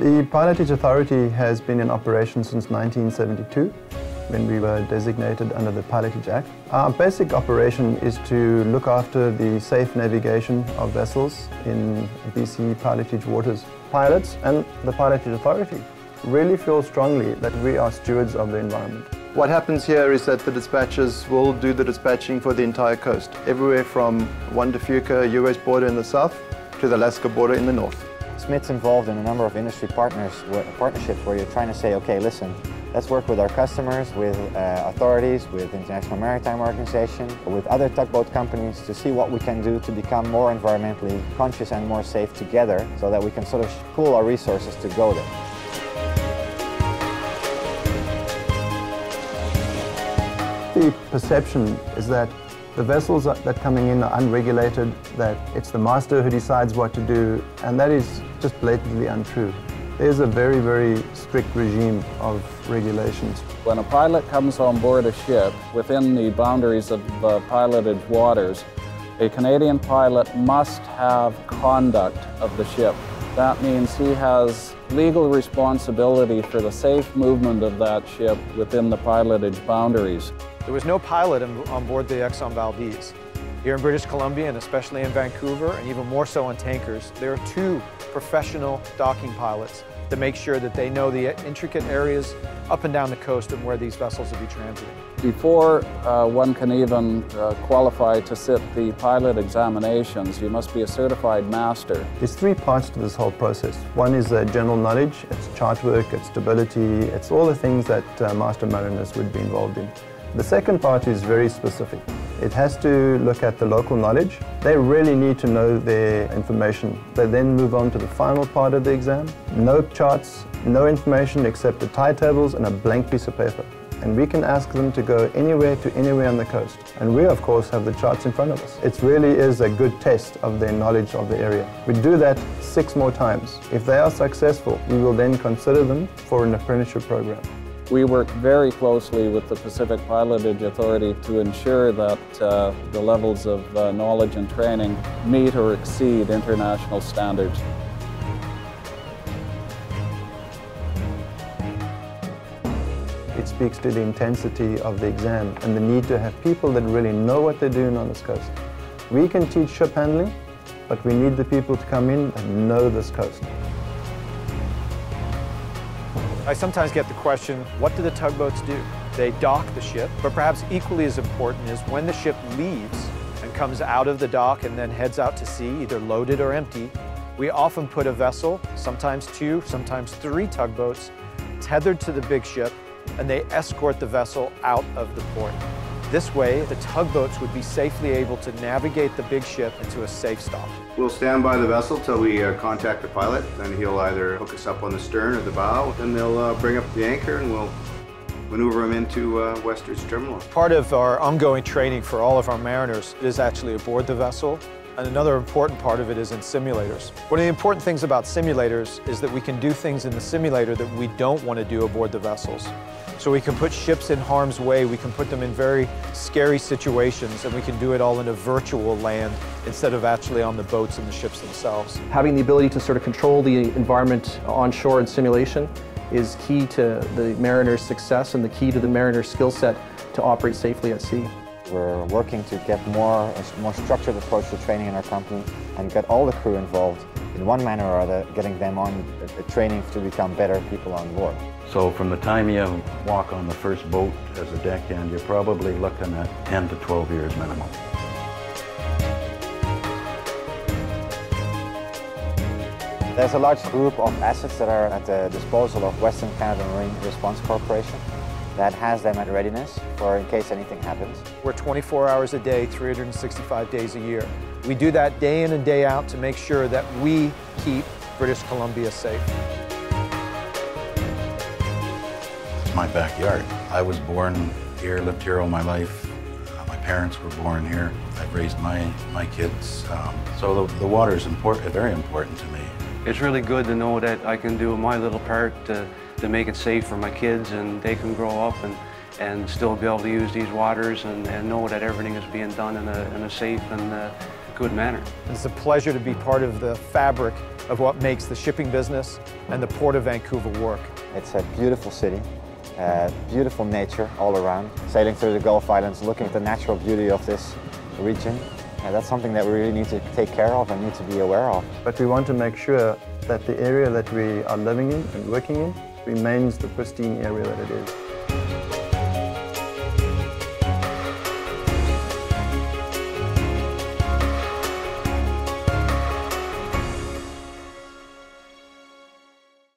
The Pilotage Authority has been in operation since 1972, when we were designated under the Pilotage Act. Our basic operation is to look after the safe navigation of vessels in BC Pilotage waters. Pilots and the Pilotage Authority really feel strongly that we are stewards of the environment. What happens here is that the dispatchers will do the dispatching for the entire coast, everywhere from Juan de Fuca, US border in the south, to the Alaska border in the north. Smith's involved in a number of industry partnerships where you're trying to say, okay, listen, let's work with our customers, with authorities, with International Maritime Organization, with other tugboat companies to see what we can do to become more environmentally conscious and more safe together so that we can sort of pool our resources to go there. The perception is that the vessels that coming in are unregulated, that it's the master who decides what to do, and that is just blatantly untrue. There's a very, very strict regime of regulations. When a pilot comes on board a ship within the boundaries of piloted waters, a Canadian pilot must have conduct of the ship. That means he has legal responsibility for the safe movement of that ship within the pilotage boundaries. There was no pilot on board the Exxon Valdez. Here in British Columbia, and especially in Vancouver, and even more so on tankers, there are 2 professional docking pilots to make sure that they know the intricate areas up and down the coast and where these vessels will be transiting. Before one can even qualify to sit the pilot examinations, you must be a certified master. There's 3 parts to this whole process. One is general knowledge, it's chart work, it's stability, it's all the things that master mariners would be involved in. The second part is very specific. It has to look at the local knowledge. They really need to know their information. They then move on to the final part of the exam. No charts, no information except the tide tables and a blank piece of paper. And we can ask them to go anywhere to anywhere on the coast. And we, of course, have the charts in front of us. It really is a good test of their knowledge of the area. We do that 6 more times. If they are successful, we will then consider them for an apprenticeship program. We work very closely with the Pacific Pilotage Authority to ensure that the levels of knowledge and training meet or exceed international standards. It speaks to the intensity of the exam and the need to have people that really know what they're doing on this coast. We can teach ship handling, but we need the people to come in and know this coast. I sometimes get the question, what do the tugboats do? They dock the ship, but perhaps equally as important is when the ship leaves and comes out of the dock and then heads out to sea, either loaded or empty, we often put a vessel, sometimes 2, sometimes 3 tugboats, tethered to the big ship, and they escort the vessel out of the port. This way, the tugboats would be safely able to navigate the big ship into a safe stop. We'll stand by the vessel till we contact the pilot, and he'll either hook us up on the stern or the bow, then they'll bring up the anchor and we'll maneuver them into Western's terminal. Part of our ongoing training for all of our mariners is actually aboard the vessel, and another important part of it is in simulators. One of the important things about simulators is that we can do things in the simulator that we don't want to do aboard the vessels. So we can put ships in harm's way, we can put them in very scary situations, and we can do it all in a virtual land instead of actually on the boats and the ships themselves. Having the ability to sort of control the environment onshore in simulation is key to the mariner's success and the key to the mariner's skill set to operate safely at sea. We're working to get a more structured approach to training in our company and get all the crew involved in one manner or other, getting them on training to become better people on board. So from the time you walk on the first boat as a deckhand, you're probably looking at 10 to 12 years minimum. There's a large group of assets that are at the disposal of Western Canada Marine Response Corporation that has them at readiness for in case anything happens. We're 24 hours a day, 365 days a year. We do that day in and day out to make sure that we keep British Columbia safe. It's my backyard. I was born here, lived here all my life. My parents were born here. I've raised my kids. So the water is very important to me. It's really good to know that I can do my little part to make it safe for my kids, and they can grow up and still be able to use these waters and know that everything is being done in a safe and good manner. It's a pleasure to be part of the fabric of what makes the shipping business and the Port of Vancouver work. It's a beautiful city, beautiful nature all around. Sailing through the Gulf Islands, looking at the natural beauty of this region. That's something that we really need to take care of and need to be aware of. But we want to make sure that the area that we are living in and working in remains the pristine area that it is.